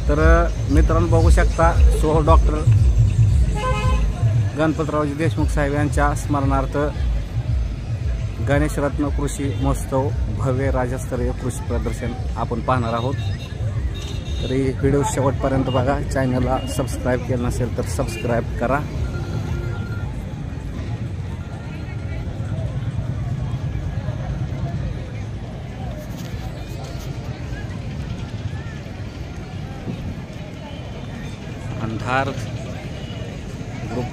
तर मित्रांनो बघू शकता सो डॉक्टर गणपतरावजी देशमुख साहेब यांच्या स्मरणार्थ गणेशरत्न कृषी महोत्सव भव्य राज्यस्तरीय कृषी प्रदर्शन आपण पाहणार आहोत। तरी व्हिडिओ शेवटपर्यंत बघा। चॅनलला सबस्क्राईब केलं नसेल तर सबस्क्राईब करा। अंधार ग्रुप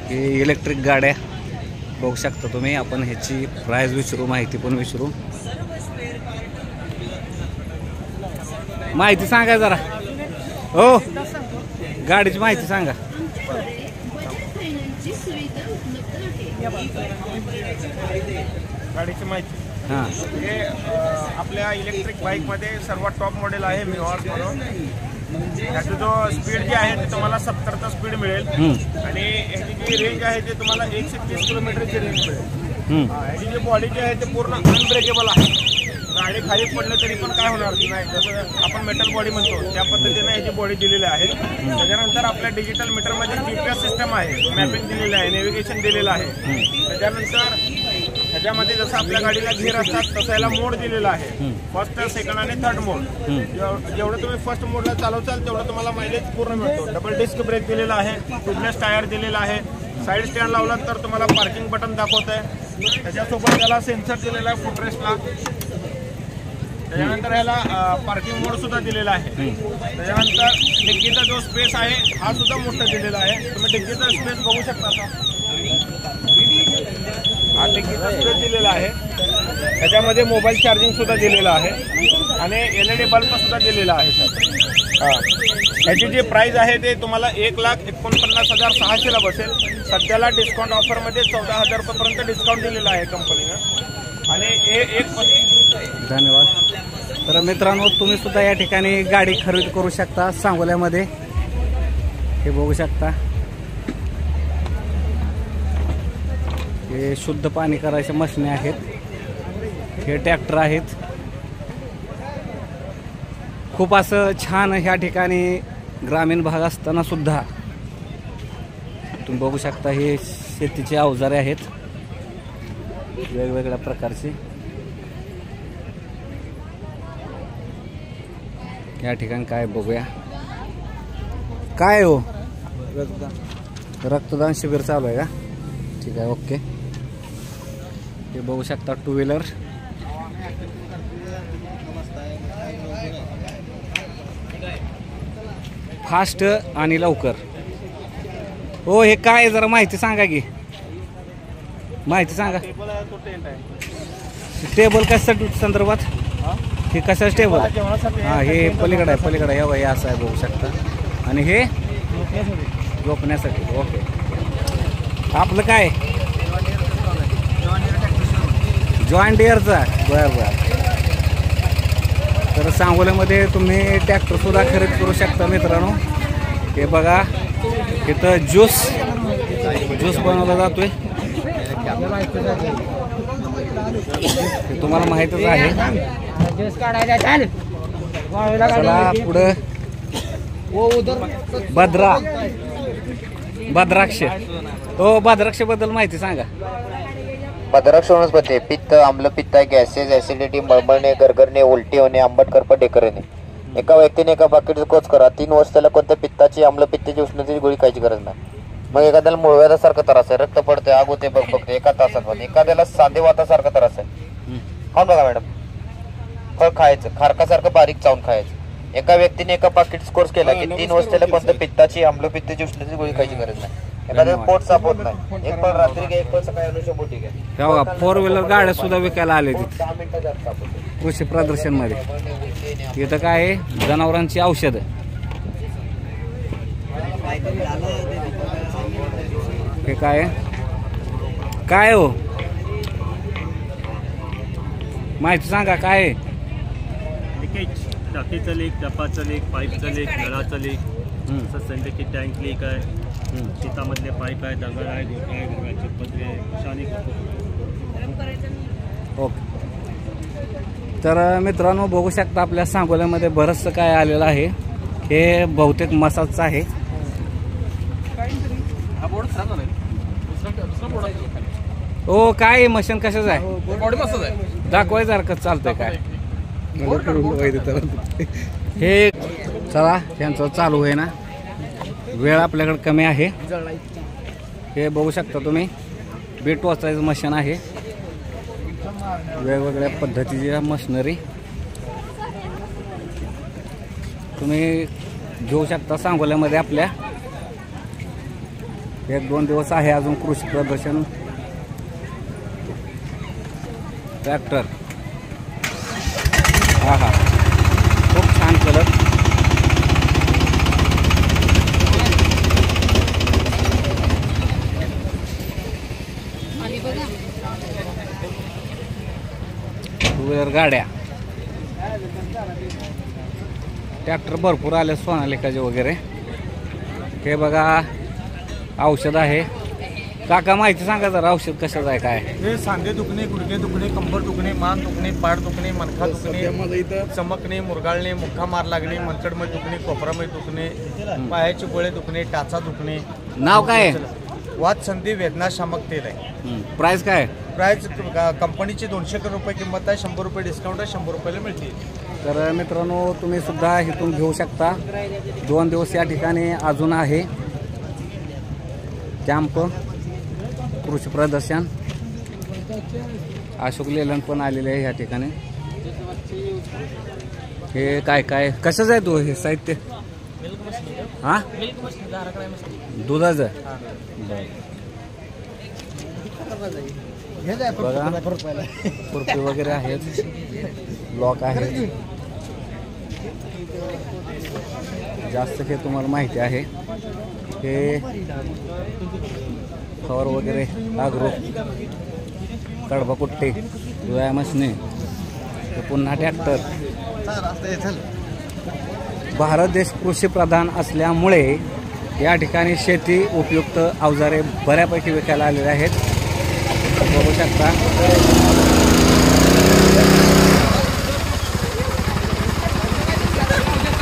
हे इलेक्ट्रिक गाड्या बघू शकता तुम्ही। आपण ह्याची प्राइस विचारू, माहिती पण विचारू। माहिती सांगा जरा हो, गाडीची माहिती सांगा। गाडीची माहिती हां, हे आपल्या इलेक्ट्रिक बाईकमध्ये सर्वात टॉप मॉडेल आहे मिहॉर्स म्हणून। ह्याचा जो स्पीड जे आहे ते तुम्हाला 70चा स्पीड मिळेल आणि ह्याची जी रेंज आहे ते तुम्हाला 130 किलोमीटरची रेंज मिळेल। ह्याची जी बॉडी जी आहे ते पूर्ण अनब्रेकेबल आहे। गाडी खाली पडलं तरी पण काय होणार नाही, जसं आपण मेटल बॉडी म्हणतो त्या पद्धतीने ह्याची बॉडी दिलेली आहे। त्याच्यानंतर आपल्या डिजिटल मीटरमध्ये GPS सिस्टम आहे, मॅपिंग दिलेलं आहे, नेव्हिगेशन दिलेलं आहे। त्याच्यानंतर ह्याच्यामध्ये जसं आपल्या गाडीला गिअर असतात तसं याला मोड दिलेला आहे, फर्स्ट, सेकंड आणि थर्ड मोड। जेवढं तुम्ही फर्स्ट मोडला चालवचाल तेवढं तुम्हाला मायलेज पूर्ण मिळतो। डबल डिस्क ब्रेक दिलेला आहे, ट्यूबलेस टायर दिलेला आहे। साईड स्टँड लावला तर तुम्हाला पार्किंग बटन दाखवत आहे। त्याच्यासोबत त्याला सेन्सर दिलेला आहे फुटरेस्टला। त्याच्यानंतर ह्याला पार्किंग मोड सुद्धा दिलेला आहे। त्याच्यानंतर डिक्कीचा जो स्पेस आहे हा सुद्धा मोठा दिलेला आहे। तुम्ही डिक्कीचा स्पेस बघू शकता, हा डिक्कीचा स्पेस दिलेला आहे। त्याच्यामध्ये मोबाईल चार्जिंग सुद्धा दिलेला आहे आणि LED बल्ब सुद्धा दिलेला आहे सर। ह्याची जी प्राइस आहे ते तुम्हाला 1,49,600 ला बसेल। सध्याला डिस्काउंट ऑफरमध्ये 14,000 रुपयापर्यंत डिस्काउंट दिलेला आहे कंपनीनं आणि हे एक। धन्यवाद। तर मित्रांनो तुम्ही सुद्धा या ठिकाणी गाडी खरेदी करू शकता सांगोल्यामध्ये। हे बघू शकता, हे शुद्ध पाणी करायचे मशीन आहेत, हे ट्रॅक्टर आहेत। खूप असं छान ह्या ठिकाणी ग्रामीण भाग असताना सुद्धा तुम्ही बघू शकता हे शेतीचे अवजारे आहेत वेगवेगळ्या प्रकारचे। या ठिकाणी काय बघूया, काय हो, रक्तदान शिबिर चालू आहे का? ठीक आहे, ओके। हे बघू शकता टू व्हीलर, फास्ट आणि लवकर। हो, हे काय जरा माहिती सांगा की, माहिती सांगा। टेबल कशा संदर्भात, हे कशा टेबल? हां, हे पलीकडे आहे, पलीकडे हे वय असं आहे बघू शकता। आणि हे झोपण्यासाठी, ओके। आपलं काय जॉन डिअरचा? बरं बरं। तर सांगोल्यामध्ये तुम्ही ट्रॅक्टर सुद्धा खरेदी करू शकता मित्रांनो। हे बघा इथं ज्यूस बनवला जातोय, हे तुम्हाला माहीतच आहे। चला पुढं, भद्राक्ष। हो, भद्राक्ष बद्दल माहिती सांगा। भद्राक्ष वनस्पती पित्त, आम्लपित्त, गॅसेस, ऍसिडिटी, मळमळणे, गरगरणे, उलटी होणे, आंबट करपट, ढेकरणे। एका व्यक्तीने एका पाकिटचा कोर्स करा। 3 वर्ष त्याला कोणत्या पित्ताची, आम्लपित्ताची, उष्णतेची गोळी खायची गरज नाही। मग एखाद्याला मुळव्याधासारखा त्रास आहे, रक्त पडते, आग होते, बघते 1 तासात। एखाद्याला साधे वातासारखा त्रास आहे, खाऊन बघा मॅडम, फळ खायचं, खारकासारखं बारीक चावून खायचं। एका व्यक्तीने एका पाकिटचा कोर्स केला की 3 वर्ष त्याला कोणत्या पित्ताची, आम्लपित्ताची, उष्णतेची गोळी खायची गरज नाही। एखाद्याला पोट साफ होत नाही, एक पण रात्री घ्या, एक पण सकाळी अनुष्य बोटी घ्या। 4 व्हीलर गाड्या सुद्धा विकायला आले तिथे 10 मिनिटात साफ होते कृषी प्रदर्शन मध्ये। इथं काय आहे, जनावरांची औषधं। हे काय काय हो, माहिती सांगा काय आहे? लिकेज, टाकीचं लीक, डपाचं लीक, पाईपचं लीक, नळाचं लीक, सिंटेक्स टँक लीक आहे, शेतामधले पाईप आहे, दगड आहे, गोटा आहे, घराचे पत्रे, शानी ओके। तर मित्रांनो बघू शकता आपल्या सांगोल्यामध्ये बरंचसं काय आलेलं आहे. हे बहुतेक मसाजचं आहे. हो काय मशीन कशाचं आहे दाखवाय जर का चालतंय काय हे. चला त्यांचं चालू आहे ना, वेळ आपल्याकडे कमी आहे. हे बघू शकता तुम्ही बीट वाचायचं मशीन आहे. वेगवेगळ्या पद्धतीची मशिनरी तुम्ही घेऊ शकता सांगोल्यामध्ये. आपल्या 1-2 दिवस आहे अजून कृषी प्रदर्शन. ट्रॅक्टर हा खूप छान कलर. टू व्हीलर गाड्या, ट्रॅक्टर भरपूर आले सोनालिकाचे वगैरे. हे बघा औषध आहे. काका माहिती सांगा जरा औषध कशाचं आहे काय? हे सांधे दुखणे, गुडघे दुखणे, कंबर दुखणे, मान दुखणे, पाठ दुखणे, मणका दुखणे, चमकणे, मुरगाळणे, मुक्का मार लागणे, मनकडमध्ये दुखणे, कोपरामध्ये दुखणे, पायाचे गोळे दुखणे, टाचा दुखणे. नाव काय आहे? वात संधी वेदनाशामक तेल आहे. प्राइस काय? प्राइस कंपनीची 200 रुपये किंमत आहे. 100 रुपये डिस्काउंट आहे. 100 रुपयाला मिळते. तर मित्रांनो तुम्ही सुद्धा इथून घेऊ शकता. 2 दिवस या ठिकाणी अजून आहे कॅम्प, कृषी प्रदर्शन. अशोक लेलन पण आलेले आहे या ठिकाणी. हे काय काय कशाचं आहे तो हे साहित्य? हा दुधाचं बघा. खुर्पी वगैरे आहेत, लॉक आहेत. जास्त हे तुम्हाला माहिती आहे. हे फवर वगैरे, आग्रो, कडबा कुट्टे, व्यायामसने, पुन्हा ट्रॅक्टर. भारत देश कृषीप्रधान असल्यामुळे या ठिकाणी शेती उपयुक्त अवजारे बऱ्यापैकी विकायला आलेले आहेत. बघू शकता.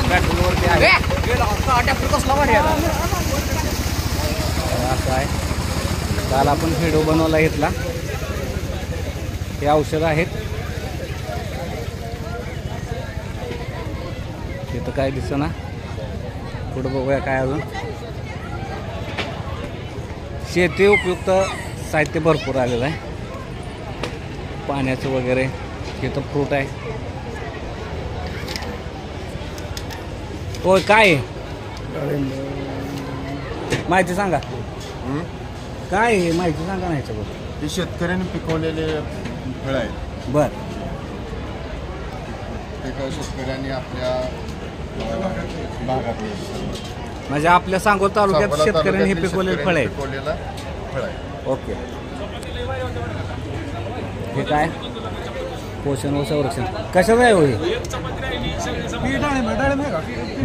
ट्रॅक्टरवरती आहे असं आहे. काल आपण व्हिडिओ बनवला घेतला. हे औषध आहेत. तिथं काय दिसतं ना, पुढं बघूया काय अजून. शेती उपयुक्त साहित्य भरपूर आलेलं आहे. पाण्याचं वगैरे. तिथं फ्रूट आहे. होय काय माहिती सांगा. काय हे माहिती सांगा ना ह्याच्याबद्दल. हे शेतकऱ्यांनी पिकवलेले फळ आहे. बर. ते काय शेतकऱ्यांनी आपल्या भागात म्हणजे आपल्या सांगोल तालुक्यात शेतकऱ्यांनी हे पिकवलेले फळ आहे. ओके. हे काय पोषण व संरक्षण कशाचं आहे हो हे?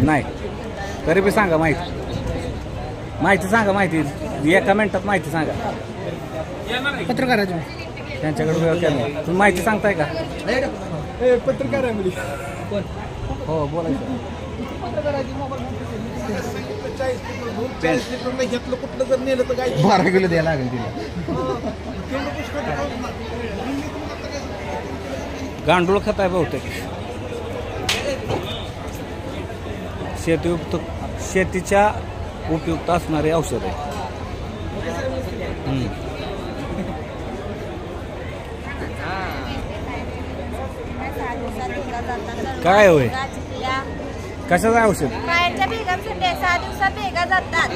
नाही तरी बी सांगा माहिती सांगा. माहिती एका मिनिटात माहिती सांगा. पत्रकाराची त्यांच्याकडे वेळ केला. तुम्ही माहिती सांगताय का? पत्रकार आहे. हो बोलायचं. घेतलं कुठलं जर नेलं तर काय 12 किलो द्यायला लागेल तिला. गांडूळ खत आहे बहुतेक. शेतीच्या उपयुक्त असणारे औषध आहे. काय होय कशाचं आहे औषध? पायाच्या भेगांसाठी 6 दिवसात भेगा जातात.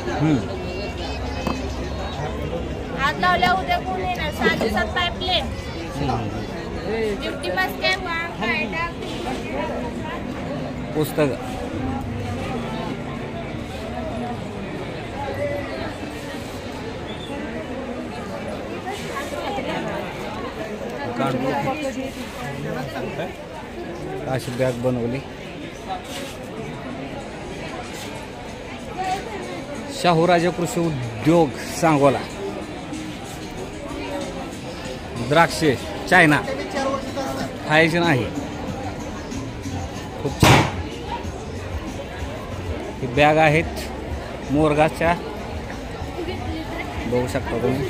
आज लावल्या उद्या कोण येणार. 6 दिवसात पाईपलाईन ड्युटी मस्के पुस्तक. अशी बॅग बनवली. शाहूराजे कृषी उद्योग सांगोला. द्राक्षे चायना खायचे नाही. खूप छान. ही बॅग आहेत मोरगाच्या, बघू शकता तुम्ही.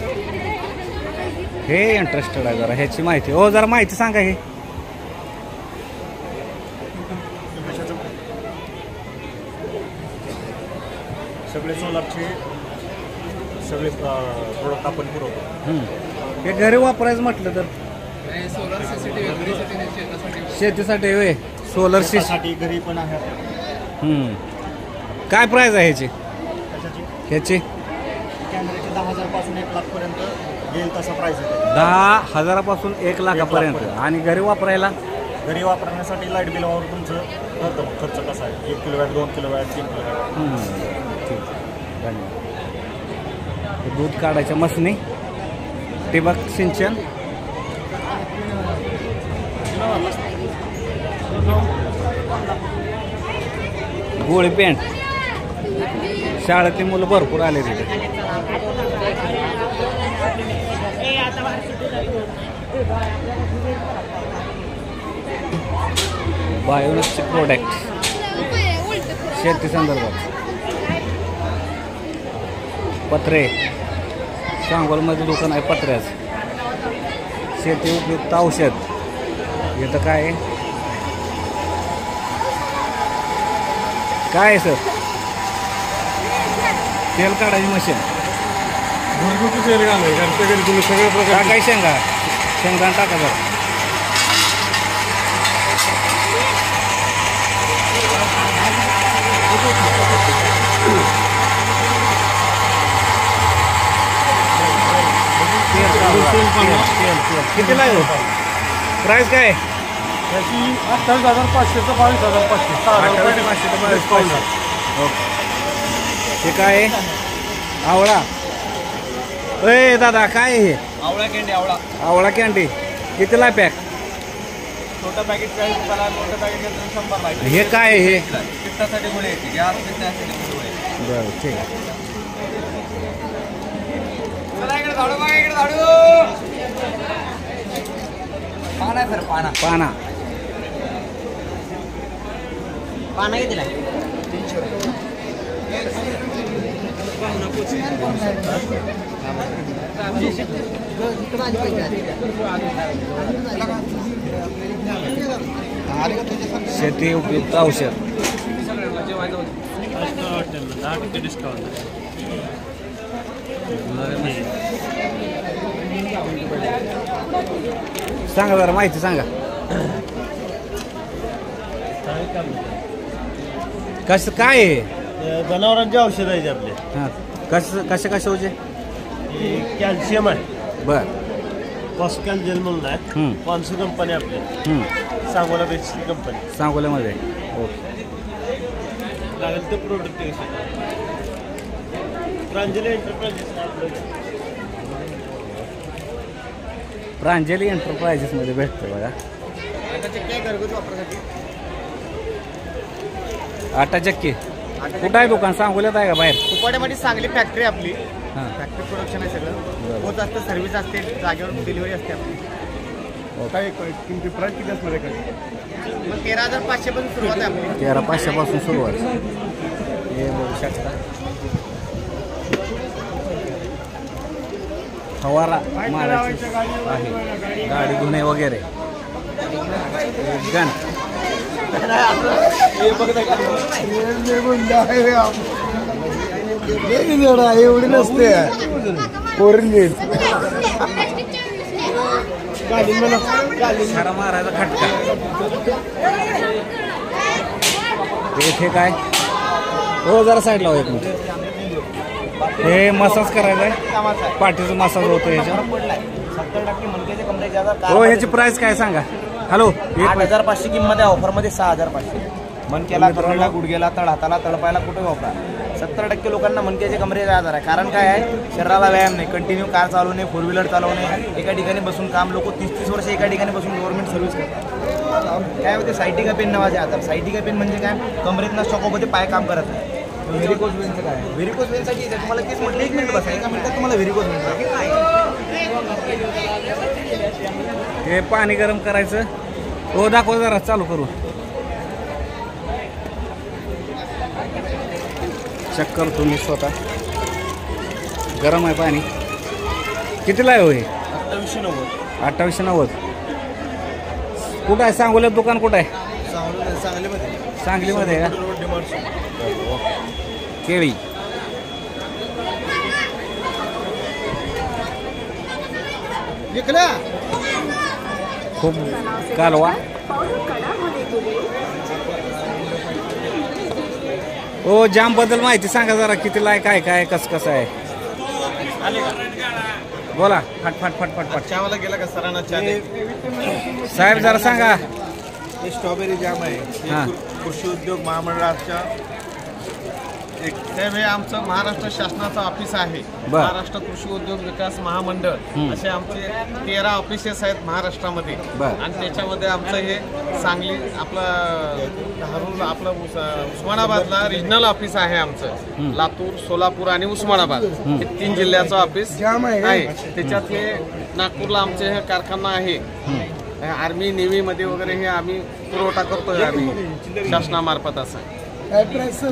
हे इंटरेस्टेड आहे जरा ह्याची माहिती. हो जरा माहिती सांगा. हे सगळे सोलारचे सगळे प्रोडक्ट आपण पुरवतो. हे घरी वापरायचं म्हटलं तर शेतीसाठी होय. सोलर साठी घरी पण आहे. काय प्राइस आहे ह्याची? त्याच्याची ह्याची कॅमेऱ्याचे 10,000 पासून 1 लाख पर्यंत येईल तसा प्राइस आहे. 10,000 पासून 1 लाखापर्यंत. आणि घरी वापरायला घरी वापरण्यासाठी लाईट बिलावर तुमचं ठरतं मग खर्च कसा आहे. 1 किलोवॅट 2 किलोवॅट 3 किलोवॅट. ठीक. धन्यवाद. दूध काढायच्या मशनी, ठिबक सिंचन, गोळी पेंट. शाळेतली मुलं भरपूर आले तिथे. बायोनसचे प्रोडक्ट शेती संदर्भात. पत्रे, सांगोलमध्ये दुकान आहे पत्र्याचं. शेती उपयुक्त औषध. इथं काय आहे? काय आहे सर? तेल काढायची मशीन. घरगुती तेल घालाय घरच्या घरी तुम्ही सगळ्या प्रकार टाकाय शेंगदाणा टाका जरा. कितीला आहे? प्राइस काय? त्याची 28,500 ते 22,500. 28,500 ओके. हे काय आहे? आवळा. ए दादा काय आहे हे? आवळा कॅन्डी. आवळा कॅन्डी कितीला पॅक? छोटं पॅकेट 40 रुपयाला, मोठं पॅकेट 100 ला. हे काय आहे हे? पित्तासाठी गोळी येते. गॅस पित्तासाठी गोळी आहे. बरं ठीक आहे. चला इकडे झाडू बघा. इकडे झाडू. पाना आहे सर. पाना पाना कितीला? 300 रुपये. शेती उपयुक्त औषध. 10% डिस्काउंट. सांगा जरा माहिती सांगा. कसं काय आहे? जनावरांचे औषध आहे आपले. हां कसे कशाचे? कॅल्शियम आहे. बर. पॉस्कॅल जेल म्हणून आहे. 500 कंपनी आपली. सांगोला बेस्टची कंपनी. सांगोल्यामध्ये. ओके. लागेल ते प्रोडक्ट प्रांजली एंटरप्राइजेस. प्रांजली एंटरप्राइजेसमध्ये भेटतं बघा. घरगुती वापरासाठी आटा चक्की. कुठं आहे दुकान? सांगोल्यात आहे का बाहेर? कुपाड्यामध्ये चांगली फॅक्टरी आपली. हां. फॅक्टरी प्रोडक्शन आहे सगळं. होत असतं. सर्व्हिस असते. जागेवर डिलिव्हरी असते आपली. काय किमती प्राईस किती असणार आहे? मग 13,500 पासून सुरुवात आहे आपली. 13,500 पासून सुरुवात. हे बघू शकता. फवारा मारायची आहे. गाडी धुणे वगैरे. गन. एवढी नसते. सारा मारायचा खटका. इथे काय? हो जरा साईडला हो एक मिनिट. हे मसाज करायचा आहे. पाठीचा मसाज होतो याच्यावर. 70% मनकेचे कमरेचे. हो ह्याची प्राइस काय सांगा? हॅलो. 8,500 किंमत आहे. ऑफरमध्ये 6,500. मनकेला, कमरेला, गुडघ्याला, तळ हाताला, तळपायला कुठे वापरा. 70% लोकांना मनकेचे कमरेचे आजार आहे. कारण काय आहे? शरीराला व्यायाम नाही. कंटिन्यू कार चालवणे, 4 व्हीलर चालवणे, एका ठिकाणी बसून काम. लोक 30-30 वर्ष एका ठिकाणी बसून गव्हर्नमेंट सर्व्हिस करतात. काय होते? सायटिका पेन नावाचे आजार. सायटिका पेन म्हणजे काय? कमरेतनं शॉकमध्ये पाय काम करत नाही. व्हेरिकोज वेनचं काय? व्हेरिकोज वेनसाठी तुम्हाला तेच म्हटलं. 1 मिनिट बसा. 1 मिनिटात तुम्हाला व्हेरिकोज वेन. हे पाणी गरम करायचं. हो दाखव जरा चालू करू. चेक करतो मी स्वतः. गरम आहे पाणी. कितीला आहे हो हे? 2890. 2890. कुठं आहे सांगोल्यात दुकान कुठं आहे? सांगलीमध्ये आहे का? केळी. खूप कालवा. हो जाम बद्दल माहिती सांगा जरा. कितीला आहे, काय काय कसं कसं आहे? बोला फट फट फट फट फट. चहावाला गेला का सरांना चहा साहेब जरा सांगा. हे स्ट्रॉबेरी जाम आहे. हां. कृषी उद्योग महामंडळाच्या हे आमचं महाराष्ट्र शासनाचं ऑफिस आहे. बर. महाराष्ट्र कृषी उद्योग विकास महामंडळ असे आमचे 13 ऑफिसेस आहेत महाराष्ट्रामध्ये. बर. आणि त्याच्यामध्ये आमचं हे सांगली आपलं धारूर आपलं उस्मानाबादला रिजनल ऑफिस आहे आमचं. लातूर, सोलापूर आणि उस्मानाबाद हे 3 जिल्ह्याचं ऑफिस आहे. त्याच्यात हे नागपूरला आमचे हे कारखाना आहे. आर्मी नेव्हीमध्ये वगैरे हे आम्ही पुरवठा करतोय आम्ही शासनामार्फत. असं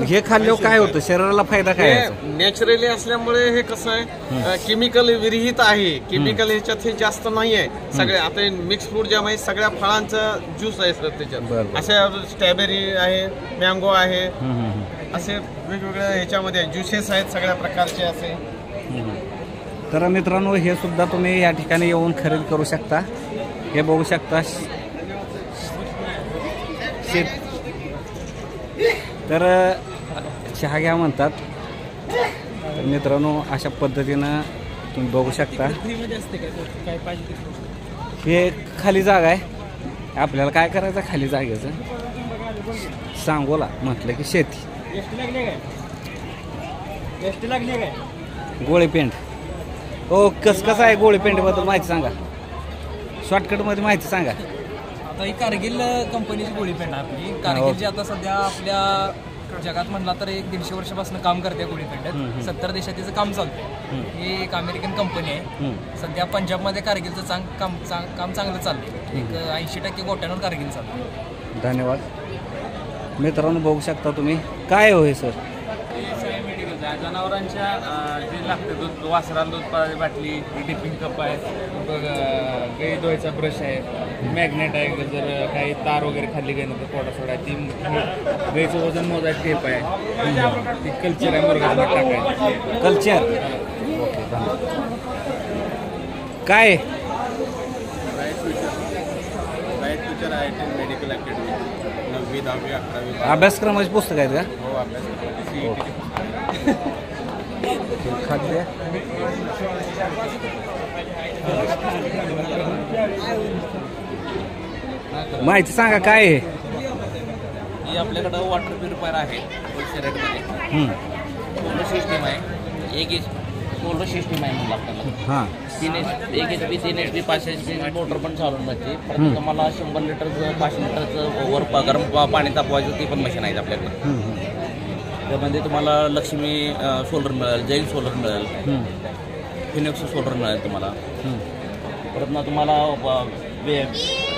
हे खाल्ल्यावर काय होतं? शरीराला फायदा काय आहे? नॅचरली असल्यामुळे हे कसं आहे केमिकल विरहित आहे. केमिकल ह्याच्यात हे जास्त नाही आहे. सगळे आता मिक्स फ्रूट जॅम आहे. सगळ्या फळांचा ज्यूस आहे सर त्याच्यात. असे स्ट्रॉबेरी आहे, मँगो आहे, असे वेगवेगळ्या ह्याच्यामध्ये ज्युसेस आहेत सगळ्या प्रकारचे असे. तर मित्रांनो हे सुद्धा तुम्ही या ठिकाणी येऊन खरेदी करू शकता. हे बघू शकता. तर चहा घ्या म्हणतात. तर मित्रांनो अशा पद्धतीनं तुम्ही बघू शकता. हे खाली जागा आहे. आपल्याला काय करायचं खाली जागेचं? सांगोला म्हटलं की शेती. गोळी पेंट. हो कसं आहे गोळी पेंटबद्दल माहिती सांगा. शॉर्टकटमध्ये माहिती सांगा. आता ही कारगिल कंपनीची गोळी पेंट आहे आपली. कारगिलची आता सध्या आपल्या जगात म्हणला तर 150 वर्षापासून काम करते गोळी पेंटात. 70 देशात तिचं काम चालतं. ही एक अमेरिकन कंपनी आहे. सध्या पंजाबमध्ये कारगिलचं काम चांगलं चाललंय. एक 80% गोट्यांवर कारगिल चालतं. धन्यवाद. मित्रांनो बघू शकता तुम्ही. काय हो हे सर? जनावरांच्या जे लागतं दूध, वासराला दूध पाळायची बाटली, डिपिंग कप आहे, गाई धुवायचा ब्रश आहे, मॅग्नेट आहे. जर काही तार वगैरे खाल्ली गाय नंतर पोटा सोडा ती गाईचं वजन मोजायची टेप आहे. ती कल्चर आहे मुरगाचा टाकायचं. कल्चर. काय फ्युचर आहे मेडिकल अकॅडमी 9वी 10वी 11वी अभ्यासक्रमाची पुस्तक आहेत का? हो अभ्यास. खाद्य. माहिती सांगा काय आहे? ही आपल्याकडं वॉटर प्युरिफायर आहे होलसेल रेटमध्ये. सोलर सिस्टीम आहे. एक सोलर सिस्टीम आहे म्हणलं आपल्याला. हां. 1 HP 3 HP 5 HP मोटर पण चालून जाते. परत तुम्हाला 100 लिटरचं 500 लिटरचं वर गरम पाणी तापवायचं ते पण मशीन आहे आपल्याकडे. त्यामध्ये तुम्हाला लक्ष्मी सोलर मिळेल, जैन सोलर मिळेल, फिनिक्स सोलर मिळेल तुम्हाला. परत ना तुम्हाला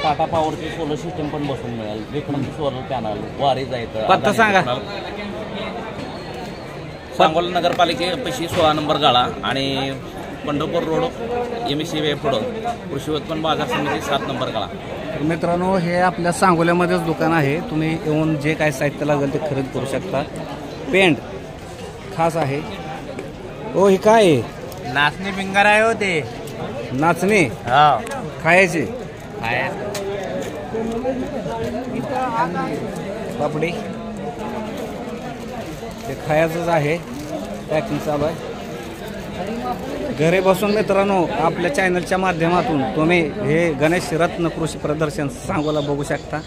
टाटा पॉवरची सोलर सिस्टीम पण बसून मिळेल. विक्रमची सोलर पॅनल, वारीज आहेत. पत्ता सांगा. सांगोला नगरपालिकेपाशी 16 नंबर गाळा आणि पंढरपूर रोड MSC पुढं कृषी उत्पन्न बाजार समिती 7 नंबर गाळा. मित्रांनो हे आपल्या सांगोल्यामध्येच दुकान आहे. तुम्ही येऊन जे काय साहित्य लागेल ते खरेदी करू शकता. पेंट खास आहे. हो हे काय आहे? नाचणी फिंगर आहे होते. नाचणी हा खायची. आहे पापडी ते खायचंच आहे. पॅकिंग चालू आहे. घरी बसून मित्रांनो आपल्या चॅनलच्या माध्यमातून तुम्ही हे गणेश रत्न कृषी प्रदर्शन सांगोला बघू शकता.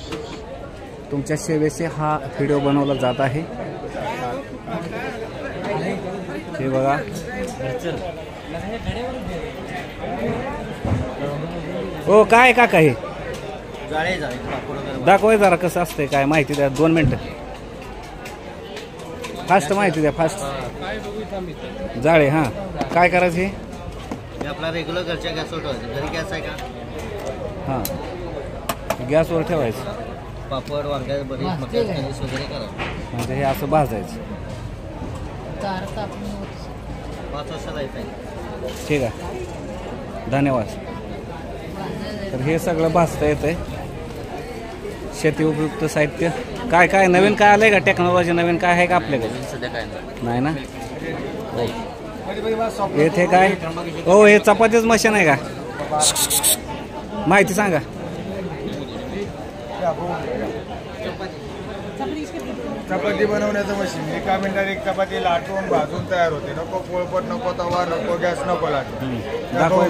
तुमच्या सेवेचे हा व्हिडिओ बनवला जात आहे. हे बघा. हो काय काका हे दाखवाय जरा कसं असतंय काय माहिती द्या. 2 मिनिटं फास्ट माहिती द्या. फास्ट जाळे. हां काय करायचं हे? आपला रेग्युलर घरच्या गॅसवर ठेवायचं. घरी गॅस आहे का? हां गॅसवर ठेवायचं. पापड वांग्याचं भरीत मक्याचं कणीस वगैरे करा. म्हणजे हे असं भाजायचं. ठीक आहे, धन्यवाद. तर हे सगळं भाजता येतंय, शेती उपयुक्त साहित्य. काय काय नवीन काय आलंय का टेक्नॉलॉजी, नवीन काय आहे का आपल्याकडे? सध्या काय नाही ना. येथे काय हो, हे चपातीच मशीन आहे का? माहिती सांगा. चपाती बनवण्याचं मशीन. 1 मिनिटात एक चपाती लाटून भाजून तयार होते. नको पोळपट, नको तवा, नको गॅस, नको लाट. दाखवा.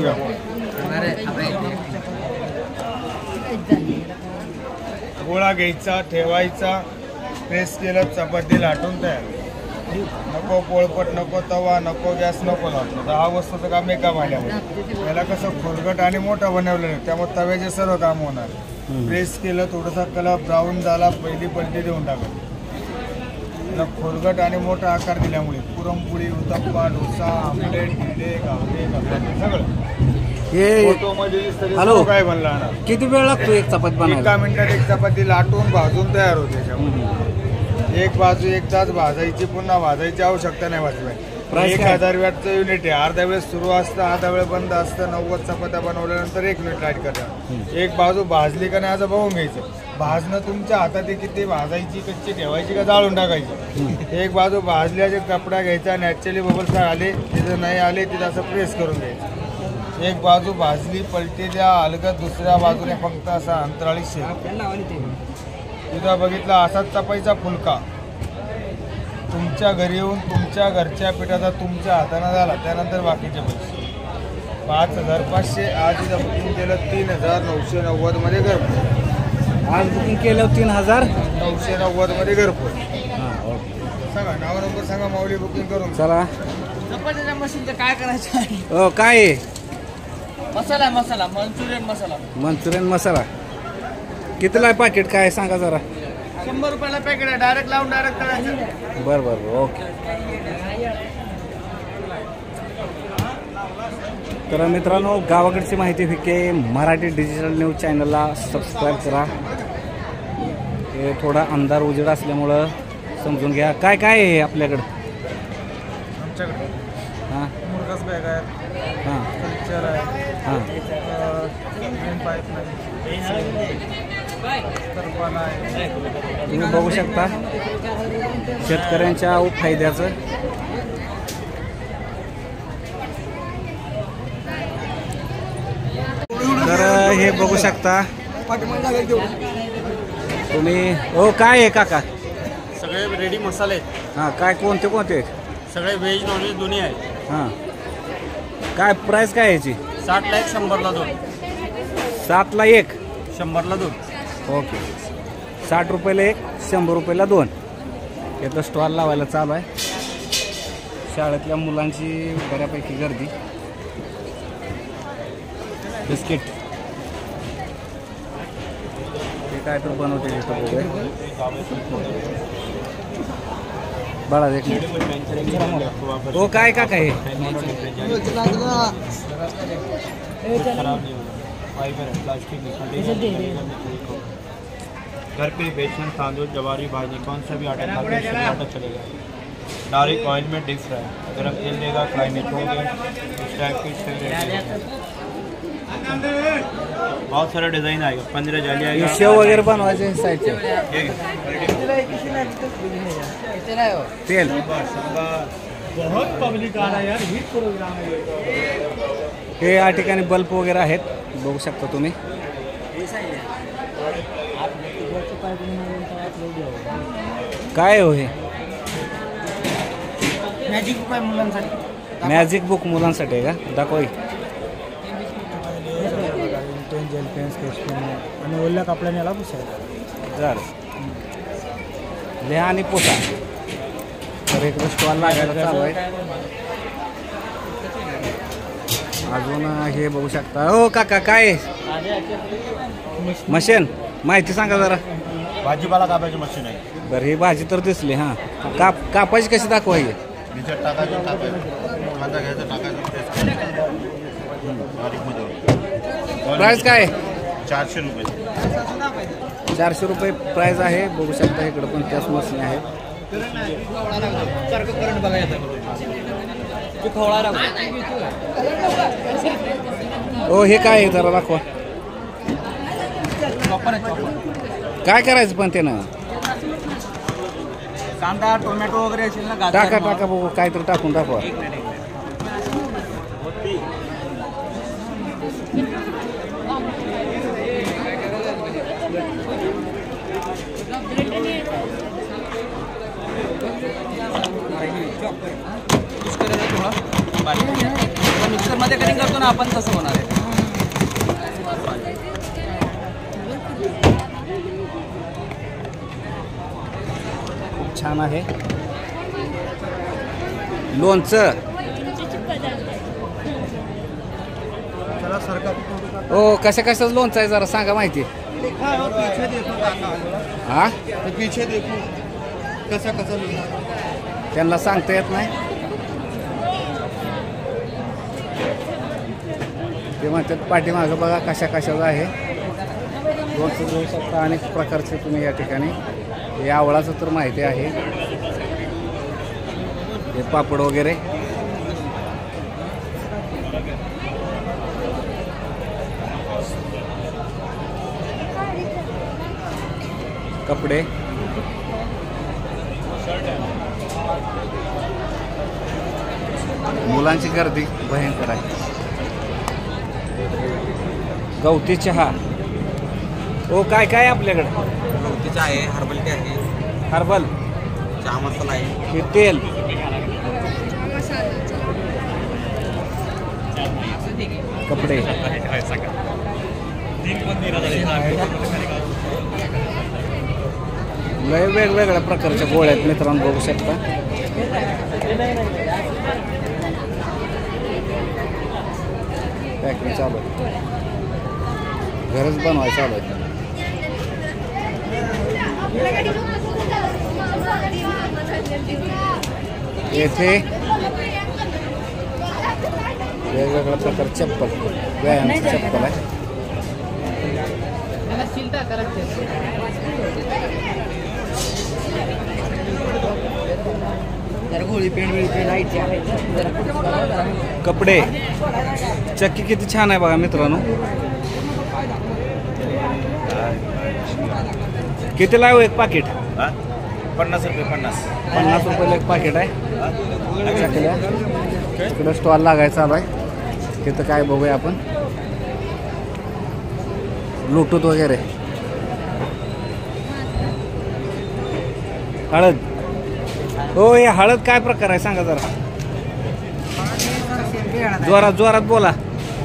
गोळा घ्यायचा, ठेवायचा, प्रेस केलं, चपाती लाटून तयार. नको पोळपट, नको तवा, नको गॅस, नको लाटणं. 10 वस्तूचं काम एका भांड्यामध्ये. याला कसं खोलगट आणि मोठं बनवलं नाही, त्यामुळे तव्याचे सर्व काम होणार. प्रेस केलं, थोडासा कलर ब्राऊन झाला, पहिली पलटी देऊन टाकायची. खोलगट आणि मोठा आकार दिल्यामुळे पुरणपोळी, उत्तप्पा, डोसा, आमलेट, इडली, गावडे, धपाटे सगळं हे हॅलो, काय बनला. किती वेळ लागतो एक चपाती बनवायला? 1 मिनिटात एक चपाती लाटून भाजून तयार होते. त्याच्यामध्ये एक बाजू एक तास भाजायची, पुन्हा भाजायची आवश्यकता नाही वाजवाय. Price 1000 वॅटचं युनिट आहे. अर्धा वेळ सुरू असतं, अर्धा वेळ बंद असतं. 90 चपात्या बनवल्यानंतर 1 मिनिट लाईट करतात. एक बाजू भाजली का नाही असं बघून घ्यायचं. भाजणं तुमच्या हातात आहे, किती भाजायची, कच्ची ठेवायची का जाळून टाकायची. एक बाजू भाजल्याचे कपडा घ्यायचा, नॅचरली बबल्स आले, तिथं नाही आले तिथं असं प्रेस करून घ्यायचं. एक बाजू भाजली, पलटी द्या, अलगद दुसऱ्या बाजूने फक्त असा अंतराळी शेक. तिथं बघितला असाच चपाईचा फुलका तुमच्या घरी येऊन तुमच्या घरच्या पिठाचा तुमच्या हाताने झाला. त्यानंतर बाकीचे पैसे 5500. आज इथं बुकिंग केलं 3990 मध्ये घरपोच. आज बुकिंग केलं 3990 मध्ये घरपोच. हां, ओके. सांगा नाव, नंबर सांगा, माऊली बुकिंग करून. चला. चपातीच्या मशीनचं काय करायचं आहे? हो, काय आहे? मसाला मंचुरियन मसाला. मंचुरियन मसाला कितीला आहे पाकिट, काय सांगा जरा. 100 रुपयाला पॅकेट आहे. डायरेक्ट लावून डायरेक्ट करायचं. बरं बरं, ओके. तर मित्रांनो, गावाकडची माहिती फिके मराठी डिजिटल न्यूज चॅनलला सबस्क्राईब करा. हे थोडा अंधार उजेड असल्यामुळं समजून घ्या. काय काय आहे आपल्याकडं? आमच्याकडे हां मुरगास बॅग आहे, हां कल्चर आहे, हां तुम्ही बघू शकता शेतकऱ्यांच्या फायद्याचं. तर हे बघू शकता तुम्ही. हो, काय आहे काका? सगळे रेडी मसाले आहेत. हां, काय कोणते कोणते आहेत? सगळे व्हेज नॉनव्हेज दोन्ही आहेत. हां, काय प्राईस काय याची? 60 ला 1, 100 ला 2. 7 ला 1, 100 ला 2. ओके. 60 रुपयाला 1, 100 रुपयाला 2. इथं स्टॉल लावायला चालू आहे. शाळेतल्या मुलांची बऱ्यापैकी गर्दी. बिस्किट हे काय तर बनवते तिथं बघूया. बाळा एक मिनिट. हो, काय का काय घर पे बेसन, तांदूळ, जवारी, भाजी कौन सा भी आटा आटा चलेगा. डायरेक्ट ऑयल में डीप फ्राई, गरम तेल देगा, फ्राई में छोड़ोगे, इस टाइप की बहुत सारा डिज़ाइन आएगा. 15 जाली आएगा. शेव वगैरे बनवायचे साईडचे तेल. बहुत पब्लिक आ रहा है यार, हिट प्रोग्राम है. हे या ठिकाणी बल्ब वगैरे आहेत, बघू शकता तुम्ही. काय हो हे? मॅजिक बुक आहे मुलांसाठी. मॅजिक बुक मुलांसाठी आहे का? दाखवा. जेल पेन, स्केच पेन आणि ओल्या कपड्याने याला पुसायचं. झालं, लिहा आणि पोसा. तर इकडे स्टॉल लागायला चालू आहे. अजून हे बघू शकता. हो काका, काय मशीन माहिती सांगा जरा. भाजीपाला कापायची मशीन आहे. बरं, ही भाजी तर दिसली. हां, कापायची कशी दाखवायची? भिजत टाकायचं, कांदा घ्यायचा, टाकायचं, प्राईस काय? 400 रुपये. 400 रुपये प्राईस आहे. बघू शकता इकडं पण त्याच मशीन आहेत. हो हे काय आहे जरा दाखवा. काय करायचं पण त्यानं? कांदा टोमॅटो वगैरे असेल ना, टाका टाका बघू काहीतरी टाकून टाकवा. मिक्सर मध्ये कटिंग करतो ना आपण, तसं होणार आहे. खूप छान आहे. लोणचं हो कशा कशाच लोणचं आहे जरा सांगा माहिती. हा त्यांना सांगता येत नाही. ते म्हणतात पाठीमागं बघा कशा कशाचं आहे लोणचं घेऊ शकता. अनेक प्रकारचे तुम्ही या ठिकाणी. हे आवळाचं तर माहिती आहे. हे पापड वगैरे कपडे मुलांची गर्दी भयंकर आहे. गवती चहा हो काय काय आपल्याकडे? गवती चहा आहे, हर्बल टी आहे, हर्बल चहा मसाला आहे, हे तेल कपडे लय वेगवेगळ्या प्रकारच्या गोळ्या आहेत मित्रांनो बघू शकता. पॅकिंग चालू आहे. घरच बनवायचं चालू आहे. येथे वेगवेगळ्या प्रकार चप्पल व्यायामाची चप्पल आहे. कपडे चक्की किती छान आहे बघा मित्रांनो. कितीला आहे एक पाकिट? 50 रुपये. 50 रुपयाला एक पाकिट आहे. चकल्या इकडं स्टॉल लागायचा चालू आहे. तिथं काय बघूया आपण. ब्लूटूथ वगैरे हळद हो हे हळद काय प्रकार आहे सांगा जरा. जोरात जोरात बोला.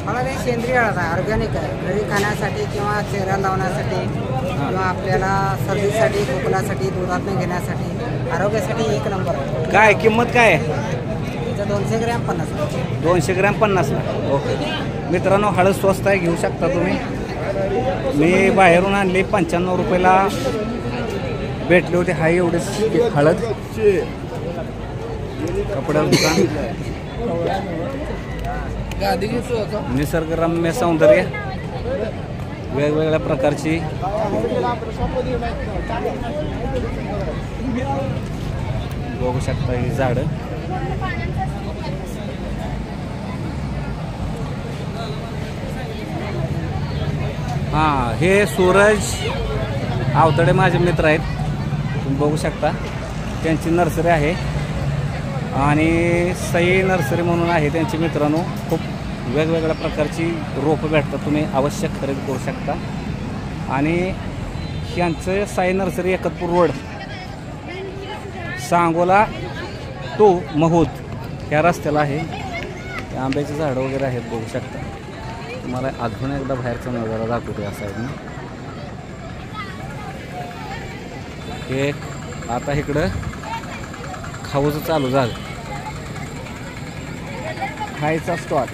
हळद ही सेंद्रिय हळद आहे, ऑर्गॅनिक आहे. घरी खाण्यासाठी किंवा चेहऱ्याला लावण्यासाठी किंवा आपल्याला सर्दीसाठी खोकल्यासाठी दुधातून घेण्यासाठी आरोग्यासाठी एक नंबर आहे. काय किंमत काय आहे? त्याचं 200 ग्रॅम 50 रुपये. 200 ग्रॅम 50ला. ओके मित्रांनो हळद स्वस्त आहे घेऊ शकता तुम्ही. मी बाहेरून आणली 95 रुपयाला भेटले होते. हाय एवढीच हळद. कपड्याचं दुकान निसर्गरम्य सौंदर्य वेगवेगळ्या प्रकारची बघू शकता ही झाडं. हां हे सूरज आवतडे माझे मित्र आहेत. तुम्ही बघू शकता त्यांची नर्सरी आहे आणि सई नर्सरी म्हणून आहे त्यांची मित्रांनो. खूप वेगवेगळ्या प्रकारची रोपं भेटतात. तुम्ही अवश्य खरेदी करू शकता. आणि यांचं Sai nursery Ekatpur road Sangola to Mahud ह्या रस्त्याला आहे. आंब्याची झाडं वगैरे आहेत बघू शकता. तुम्हाला अजून एकदा बाहेरचा नजारा दाखवतो या साईडनं. हे आता इकडं खाऊचं चालू झालं. खायचा स्टॉल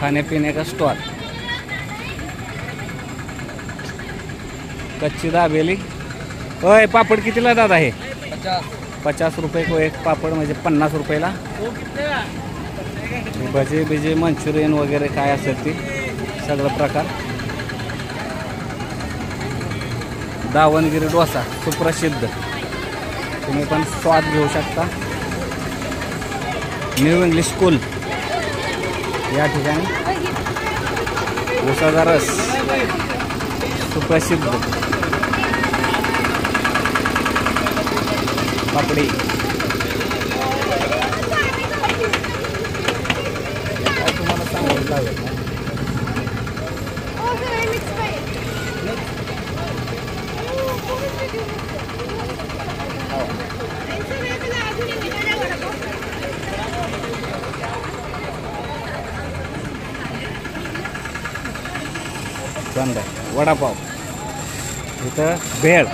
खाण्यापिण्याचा स्टॉल. कच्ची दाबेली. होय पापड कितीला दादा आहे? 50 रुपये को एक पापड म्हणजे 50 रुपयाला. भजे बिजे मंचुरियन वगैरे काय असेल ते सगळं प्रकार. दावणगिरी डोसा सुप्रसिद्ध. तुम्ही पण स्वाद घेऊ शकता. न्यू इंग्लिश स्कूल या ठिकाणी उसाचा रस सुप्रसिद्ध पापडी. काय तुम्हाला सांगायला लागेल ना? बंद आहे. वडापाव इथं भेळ.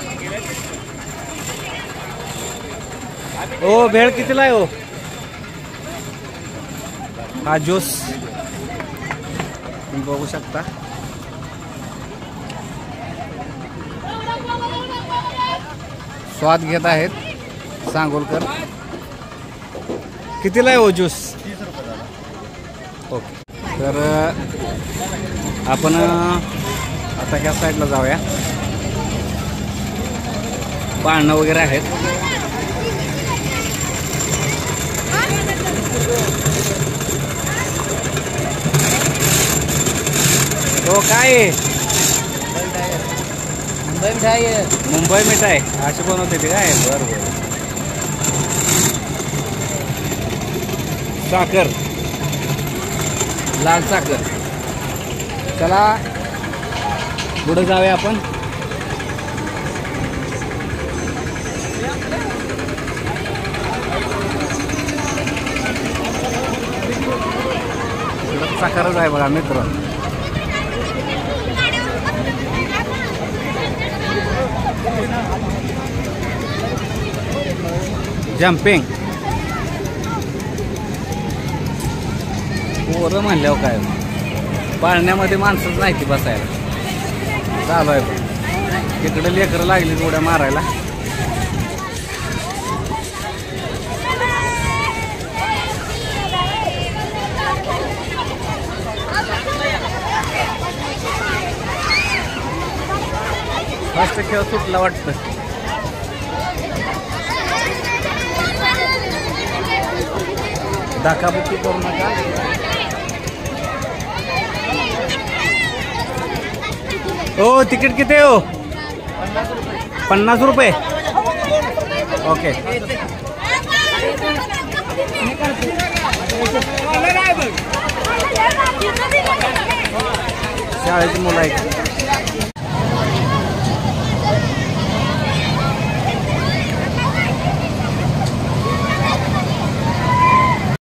ओ भेळ कितीला आहे हो? हा ज्यूस तुम्ही बघू शकता. स्वाद घेत आहेत सांगोलकर. कितीला आहे हो ज्यूस? 30 रुपये दादा. ओके. तर आपण आता ह्या साईडला जाऊया. पाळणं वगैरे आहेत. तो काय आहे? मुंबई मिठाई आहे. मुंबई मिठाई अशी बनवते ती काय? बरं बरं. साखर, लाल साखर. चला पुढे जाऊया आपण. साखरच आहे बघा मित्र. जम्पिंग पोरं म्हणल्यावर काय पाळण्यामध्ये माणसंच नाही ती बसायला. चालू आहे पण तिकडे लेकरं लागली उड्या मारायला. फर्स्ट खेळ सुटला वाटतं. धक्काबुक्की करू नका. हो तिकीट किती आहे हो? 50 रुपये. ओके. शाळेची मुलं आहेत.